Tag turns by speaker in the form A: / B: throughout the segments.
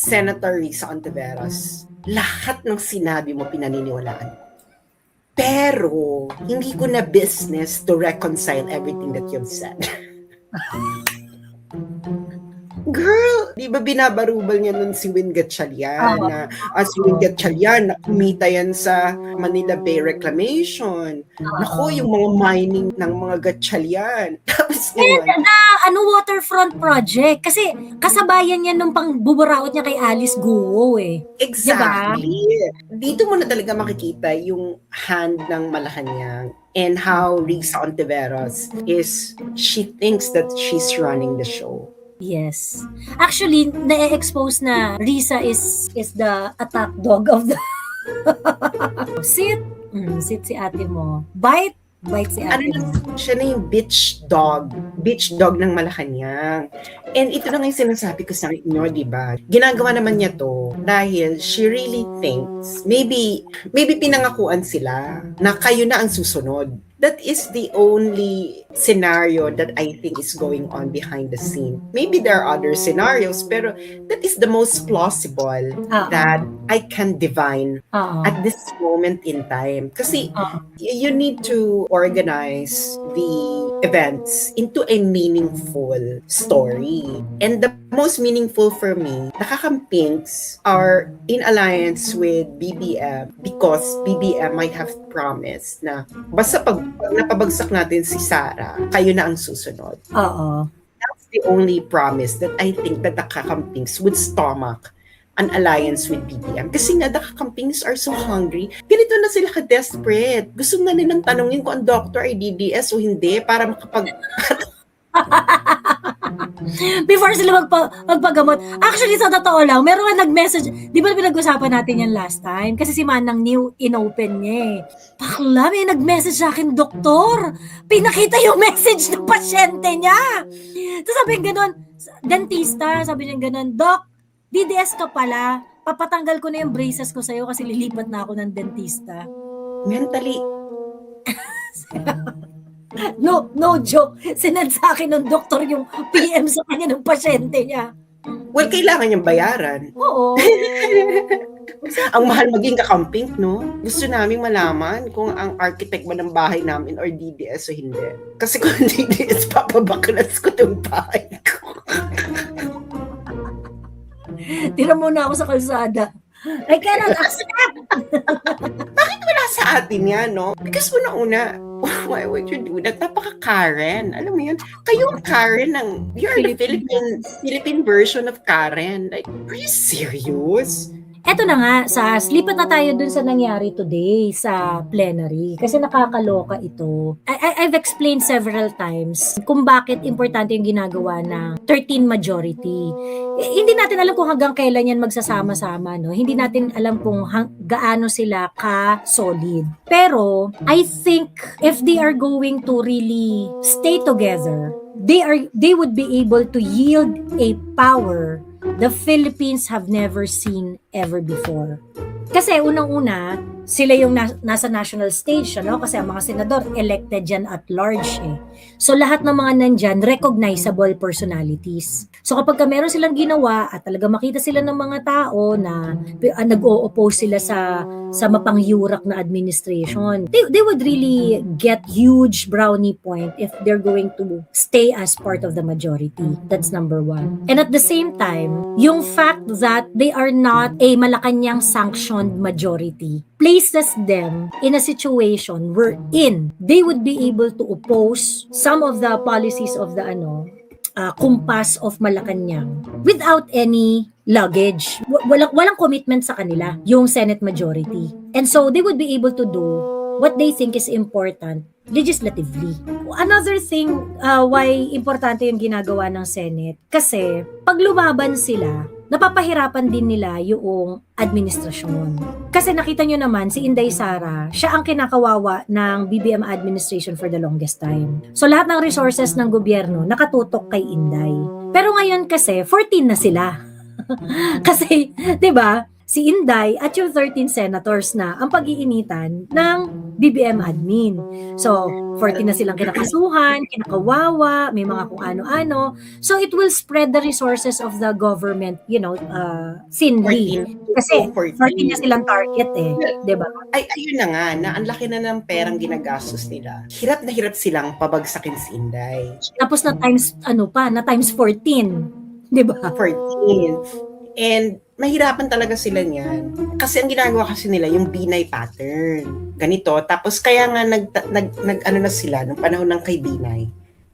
A: Senator Risa Ontiveros, lahat ng sinabi mo pinaniniwalaan ko. Pero, hindi ko na business to reconcile everything that you've said. Girl, di ba binabarubal niya nun si Win Gatchalian na si Win Gatchalian na kumita yan sa Manila Bay Reclamation. Nako, yung mga mining ng mga Gatchalian. Tapos
B: And waterfront project. Kasi kasabayan yan nung pangbuburaot niya kay Alice Guo eh.
A: Exactly. Dito mo na talaga makikita yung hand ng Malacanang and how Risa Ontiveros she thinks that she's running the show.
B: Yes. Actually, na-expose na Risa is the attack dog of the sit si ate mo. Bite si ate mo.
A: Siya na yung bitch dog ng Malacanang. And ito na nga yung sinasabi ko sa inyo, di ba? Ginagawa naman niya to dahil she really thinks, maybe pinangakuan sila na kayo na ang susunod. That is the only scenario that I think is going on behind the scene. Maybe there are other scenarios, pero that is the most plausible that I can divine at this moment in time. Kasi you need to organize the events into a meaningful story. And the most meaningful for me, Nakakampinks are in alliance with BBM because BBM might have promised na basta pag napabagsak natin si Sara, kayo na ang susunod. That's the only promise that I think that Nakakampinks would stomach an alliance with BBM. Kasi nga, Nakakampinks are so hungry. Ganito na sila ka-desperate. Gusto nga nilang tanongin kung ang doctor ay DDS o hindi para makapag...
B: Before sila magpagamot. Actually, sa totoo lang, meron nga nag-message. Di ba pinag-usapan natin yan last time? Kasi si Manang New in-open niya eh. Bakla, may nag-message sa akin, doktor. Pinakita yung message ng pasyente niya. So sabi niya ganun, dentista, sabi niya ganun, Doc, DDS ka pala. Papatanggal ko na yung braces ko sa'yo kasi lilipat na ako ng dentista.
A: Mentally...
B: No joke. Sinad sa akin ng doktor yung PM sa kanya ng pasyente niya.
A: Well, kailangan niyang bayaran.
B: Oo.
A: Ang mahal maging kakamping, no? Gusto namin malaman kung ang architect ba ng bahay namin or DDS o hindi. Kasi kung DDS, papabaklas ko itong bahay ko.
B: Tira muna ako sa kalsada. I cannot accept!
A: Bakit wala sa atin yan, no? Because una-una, why would you do that? Napaka-Karen. Alam mo yun? Kayo ang Karen ng... You're the Philippine version of Karen. Like, are you serious?
B: Eto na nga, lipat na tayo dun sa nangyari today sa plenary kasi nakakaloka ito. I've explained several times kung bakit importante yung ginagawa ng 13 majority. Hindi natin alam kung hanggang kailan yan magsasama-sama, no? Hindi natin alam kung gaano sila ka-solid. Pero I think if they are going to really stay together, they would be able to yield a power the Philippines have never seen ever before. Kasi unang-una, sila yung nasa national stage, ano? Kasi ang mga senador elected yan at large eh. So lahat ng mga nandyan, recognizable personalities. So kapag meron silang ginawa at talaga makita sila ng mga tao na nag-o-oppose sila sa mapangyurak na administration, they would really get huge brownie point if they're going to stay as part of the majority. That's number one. And at the same time, yung fact that they are not a Malacanang sanctioned majority places them in a situation wherein they would be able to oppose some of the policies of the kumpas of Malacanang without any luggage. Walang commitment sa kanila yung Senate majority. And so they would be able to do what they think is important legislatively. Another thing why importante yung ginagawa ng Senate, kasi pag lumaban sila, napapahirapan din nila yung administrasyon. Kasi nakita nyo naman, si Inday Sara, siya ang kinakawawa ng BBM administration for the longest time. So lahat ng resources ng gobyerno nakatutok kay Inday. Pero ngayon kasi, 14 na sila. Kasi, 'di ba? si Inday at yung 13 senators na ang pag-iinitan ng BBM admin. So, 14 na silang kinakasuhan, kinakawawa, may mga kung ano-ano. So, it will spread the resources of the government, thinly.
A: 14.
B: Kasi
A: So,
B: 14 na silang target eh. Diba?
A: Ay, ayun na nga, na ang laki na ng perang ginagastos nila. Hirap na hirap silang pabagsakin si Inday.
B: Tapos na times 14. Diba?
A: 14. And mahirapan talaga sila niyan. Kasi ang ginagawa kasi nila, yung Binay pattern. Ganito. Tapos kaya nga ano na sila, nung panahon ng kay Binay,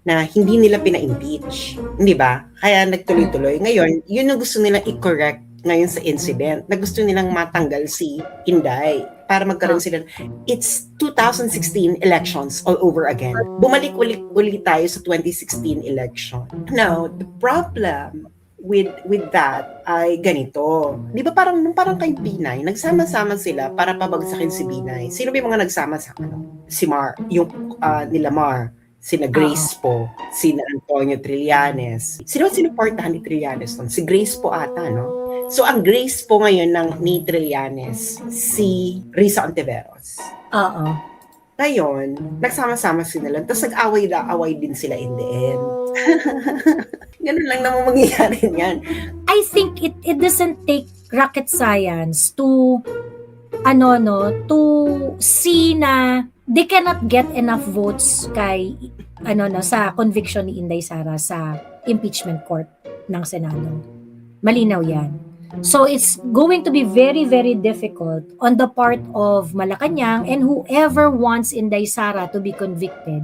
A: na hindi nila pina-impeach. Hindi ba? Kaya nagtuloy-tuloy. Ngayon, yun ang gusto nilang i-correct ngayon sa incident, na gusto nilang matanggal si Inday para magkaroon sila. It's 2016 elections all over again. Bumalik ulit tayo sa 2016 election. Now, the problem with that ay ganito. Di ba parang kay Binay, nagsama-sama sila para pabagsakin si Binay. Sino ba yung mga nagsama-sama? Si Mar, yung nila Mar, sina Grace po, sina Antonio Trillanes. Sino sinuportahan ni Trillanes nun? Si Grace po ata, no? So, ang Grace po ngayon ni Trillanes, si Risa Ontiveros.
B: Oo.
A: Ngayon, nagsama-sama sila lang. Tapos nag-away din sila in the end. Ganun lang naman mangyayari niyan.
B: I think it doesn't take rocket science to see na they cannot get enough votes sa conviction ni Inday Sara sa impeachment court ng Senado. Malinaw 'yan. So it's going to be very, very difficult on the part of Malacanang and whoever wants Inday Sara to be convicted.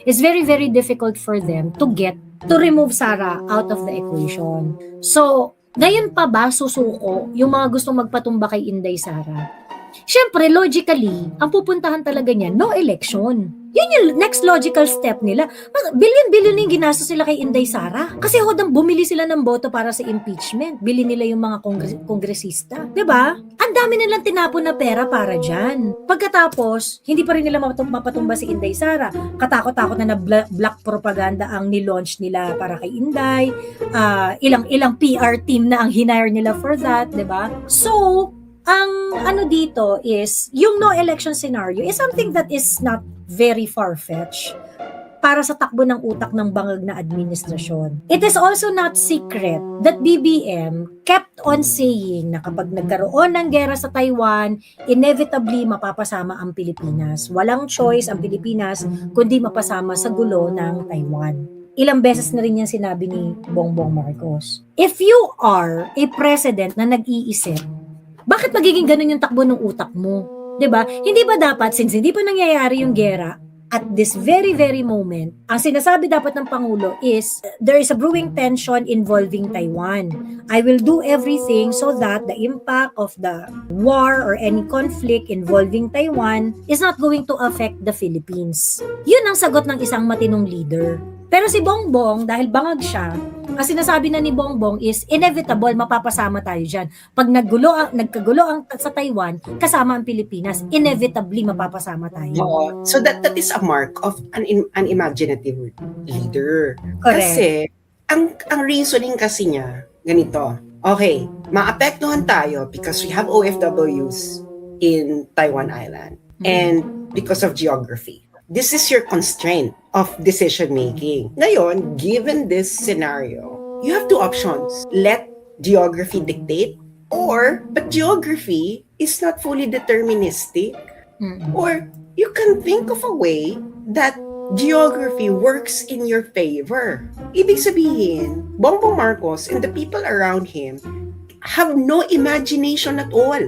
B: It's very, very difficult for them to remove Sara out of the equation. So, ngayon pa ba susuko yung mga gustong magpatumba kay Inday Sara? Siyempre, logically, ang pupuntahan talaga niya, no election. Yun yung next logical step nila. Billion-billion yung ginastos sila kay Inday Sara. Kasi bumili sila ng boto para sa impeachment. Bili nila yung mga kongresista. Diba? Ang dami nilang tinapon na pera para dyan. Pagkatapos, hindi pa rin nila mapatumba si Inday Sara. Katakot-takot na black propaganda ang nilaunch nila para kay Inday. Ilang PR team na ang hinire nila for that. Diba? So, ang dito is, yung no election scenario is something that is not very far-fetched para sa takbo ng utak ng bangag na administrasyon. It is also not secret that BBM kept on saying na kapag nagkaroon ng gera sa Taiwan, inevitably mapapasama ang Pilipinas. Walang choice ang Pilipinas kundi mapasama sa gulo ng Taiwan. Ilang beses na rin yan sinabi ni Bongbong Marcos. If you are a president na nag-iisip, bakit magiging ganun yung takbo ng utak mo? 'Di ba? Hindi ba dapat, since hindi pa nangyayari yung gera, at this very, very moment, ang sinasabi dapat ng Pangulo is, there is a brewing tension involving Taiwan. I will do everything so that the impact of the war or any conflict involving Taiwan is not going to affect the Philippines. Yun ang sagot ng isang matinong leader. Pero si Bongbong, dahil bangag siya, ang sinasabi na ni Bongbong is inevitable mapapasama tayo dyan. Pag nagkagulo ang sa Taiwan, kasama ang Pilipinas, inevitably mapapasama tayo.
A: So that is a mark of an imaginative leader.
B: Correct.
A: Kasi ang reasoning kasi niya ganito. Okay, maapektuhan tayo because we have OFWs in Taiwan Island and because of geography. This is your constraint of decision making. Ngayon, given this scenario, you have two options. Let geography dictate, but geography is not fully deterministic. Or you can think of a way that geography works in your favor. Ibig sabihin, Bongbong Marcos and the people around him have no imagination at all.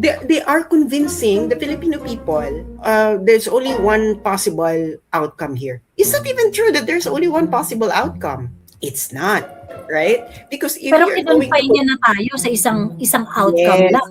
A: They are convincing the Filipino people there's only one possible outcome here. It's not even true that there's only one possible outcome. It's not, right? Because if
B: pero
A: you're going
B: kinonfine niya na tayo sa isang outcome lang.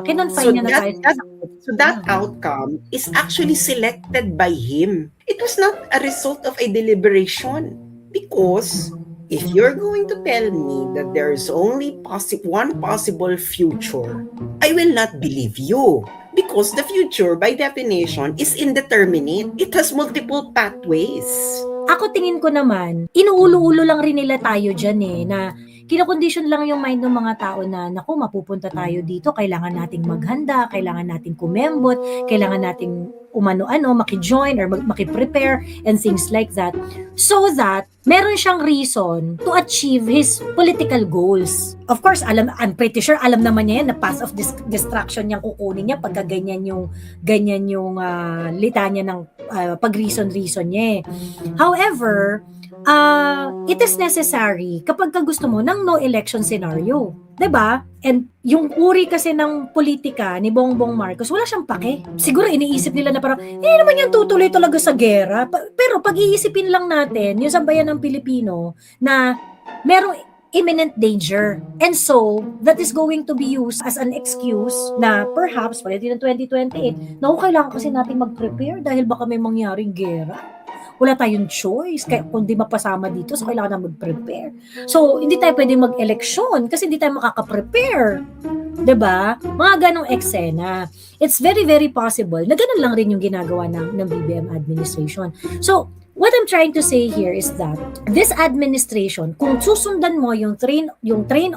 B: Kinonfine niya na tayo sa
A: so that outcome is actually selected by him. It was not a result of a deliberation. Because if you're going to tell me that there's only one possible future, I will not believe you. Because the future, by definition, is indeterminate. It has multiple pathways.
B: Ako tingin ko naman, inuulo-ulo lang rin nila tayo dyan na kinakondisyon lang yung mind ng mga tao na, naku, mapupunta tayo dito, kailangan nating maghanda, kailangan nating kumembot, kailangan nating umano-ano, maki-join or maki-prepare and things like that. So that, meron siyang reason to achieve his political goals. Of course, I'm pretty sure alam naman niya yan na path of distraction niyang kukunin niya pagka ganyan yung litanya ng pag-reason niya eh. However, it is necessary kapag gusto mo ng no election scenario. 'Di ba? And yung uri kasi ng politika ni Bongbong Marcos, wala siyang pake. Siguro iniisip nila na parang, naman yan tutuloy talaga sa gera. Pero pag-iisipin lang natin, yung sambayan ng Pilipino, na merong imminent danger. And so, that is going to be used as an excuse na perhaps, pagdating ng 2028, kailangan kasi natin mag-prepare dahil baka may mangyaring gera. Wala tayong choice. Kaya kung di mapasama dito, so kailangan na mag-prepare. So, hindi tayo pwede mag-eleksyon kasi hindi tayo makaka-prepare. 'Di ba? Mga ganong eksena. It's very, very possible na ganun lang rin yung ginagawa ng BBM administration. So, what I'm trying to say here is that this administration, kung susundan mo yung train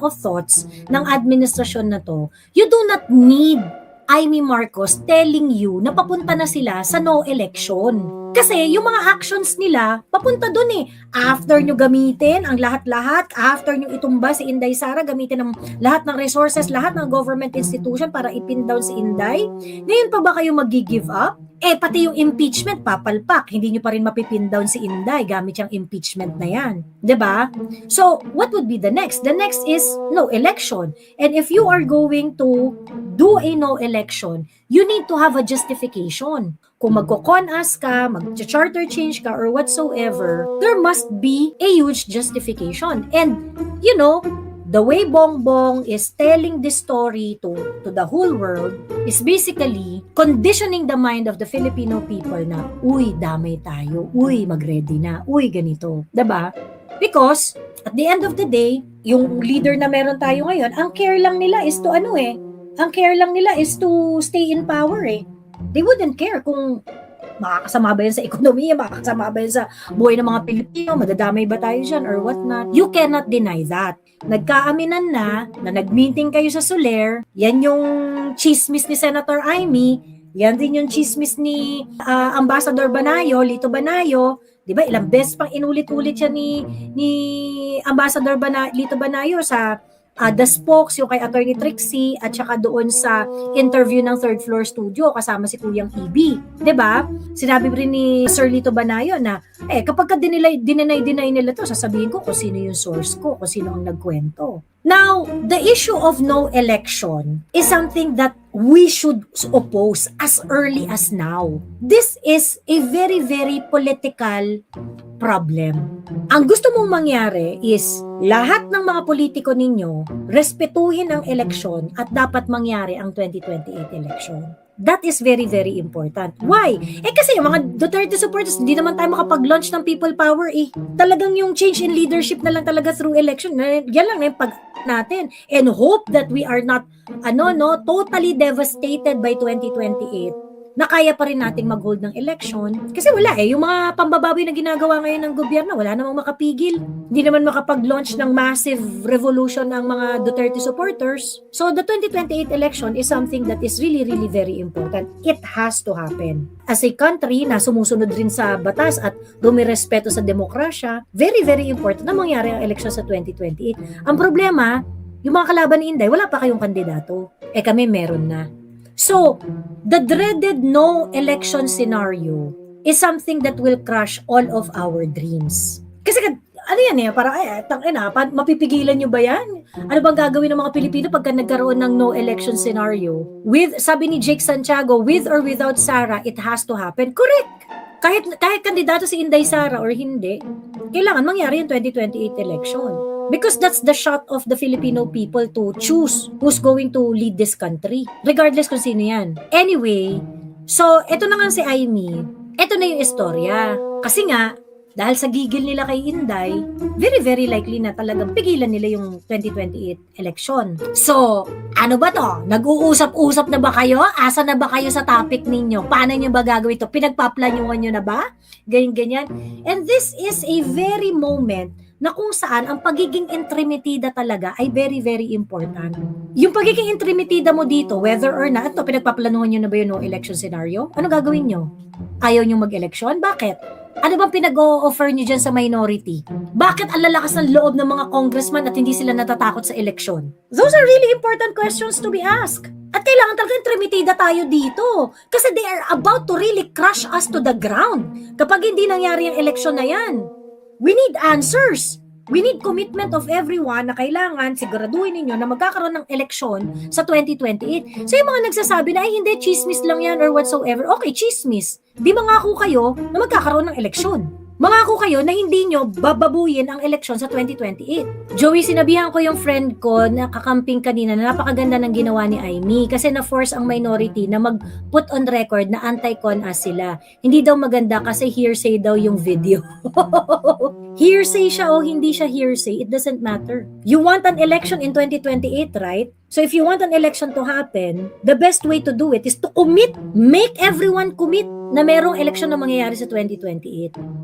B: of thoughts ng administrasyon na to, you do not need Amy Marcos telling you na papunta na sila sa no election. Kasi yung mga actions nila, papunta dun eh. After nyo gamitin ang lahat-lahat, after nyo itumba si Inday Sara, gamitin ng lahat ng resources, lahat ng government institution para ipin down si Inday, ngayon pa ba kayo mag-give up? Pati yung impeachment, papalpak. Hindi nyo pa rin mapipin down si Inday gamit yung impeachment na yan. 'Di ba? So, what would be the next? The next is no election. And if you are going to do a no election, you need to have a justification. Kung magko-con-us ka, mag-charter change ka, or whatsoever, there must be a huge justification. And, the way Bongbong is telling this story to the whole world is basically conditioning the mind of the Filipino people na, uy, damay tayo, uy, mag-ready na, uy, ganito. Diba? Because, at the end of the day, yung leader na meron tayo ngayon, ang care lang nila is to stay in power eh. They wouldn't care kung makakasama ba yan sa ekonomiya, makakasama ba yan sa buhay ng mga Pilipino, madadamay ba tayo dyan or whatnot. You cannot deny that. Nagkaaminan na nag-meeting kayo sa Soler, yan yung chismis ni Senator Amy, yan din yung chismis ni Ambassador Banayo, Lito Banayo, di ba? Ilang beses pang inulit-ulit yan ni Ambassador Lito Banayo sa The Spokes, yung kay Attorney Trixie, at saka doon sa interview ng Third Floor Studio kasama si Kuyang EB. 'Di ba? Sinabi rin ni Sir Lito Banayo na kapag dinay nila to, sasabihin ko kung sino yung source ko, kung sino ang nagkwento. Now, the issue of no election is something that we should oppose as early as now. This is a very, very political problem. Ang gusto mong mangyari is lahat ng mga politiko ninyo respetuhin ang eleksyon at dapat mangyari ang 2028 election. That is very, very important. Why? Kasi yung mga Duterte supporters, hindi naman tayo makapag-launch ng people power eh. Talagang yung change in leadership na lang talaga through election. Yan lang na yung pag natin. And hope that we are not, totally devastated by 2028. Na kaya pa rin nating mag-hold ng election. Kasi wala yung mga pambabawi na ginagawa ngayon ng gobyerno, wala namang makapigil. Hindi naman makapag-launch ng massive revolution ng mga Duterte supporters. So the 2028 election is something that is really, really very important. It has to happen. As a country na sumusunod rin sa batas at rumirespeto sa demokrasya, very, very important na mangyari ang election sa 2028. Ang problema, yung mga kalaban ni Inday, wala pa kayong kandidato. Kami meron na. So, the dreaded no election scenario is something that will crush all of our dreams. Kasi parang mapipigilan nyo ba yan? Ano bang gagawin ng mga Pilipino pagka nagkaroon ng no election scenario? Sabi ni Jake Santiago, with or without Sara, it has to happen. Correct! Kahit kandidato si Inday Sara or hindi, kailangan mangyari yung 2028 election. Because that's the shot of the Filipino people to choose who's going to lead this country. Regardless kung sino yan. Anyway, so eto na nga si Amy. Eto na yung istorya. Kasi nga, dahil sa gigil nila kay Inday, very, very likely na talagang pigilan nila yung 2028 election. So, ano ba to? Nag-uusap-usap na ba kayo? Asa na ba kayo sa topic ninyo? Paano nyo ba gagawin ito? Pinagpaplanyuhan nyo na ba? Ganyan-ganyan. And this is a very moment na kung saan ang pagiging intrimitida talaga ay very, very important. Yung pagiging intrimitida mo dito, whether or not, ito, pinagpaplanuhan nyo na ba yun no election scenario? Ano gagawin nyo? Ayaw nyo mag-eleksyon? Bakit? Ano bang pinag-o-offer nyo dyan sa minority? Bakit ang lalakas ng loob ng mga congressman at hindi sila natatakot sa eleksyon? Those are really important questions to be asked. At kailangan talaga intrimitida tayo dito. Kasi they are about to really crush us to the ground kapag hindi nangyari ang eleksyon na yan. We need answers. We need commitment of everyone na kailangan siguraduhin ninyo na magkakaroon ng eleksyon sa 2028. So yung mga nagsasabi na ay hindi, chismis lang yan or whatsoever, okay, chismis. Di mangako kayo na magkakaroon ng eleksyon. Mangako kayo na hindi nyo bababuyin ang eleksyon sa 2028. Joey, sinabihan ko yung friend ko na kakamping kanina na napakaganda ng ginawa ni Aimee kasi na-force ang minority na mag-put on record na anti-con as sila. Hindi daw maganda kasi hearsay daw yung video. Hearsay siya o hindi siya hearsay, it doesn't matter. You want an election in 2028, right? So if you want an election to happen, the best way to do it is to commit. Make everyone commit na merong election na mangyayari sa 2028.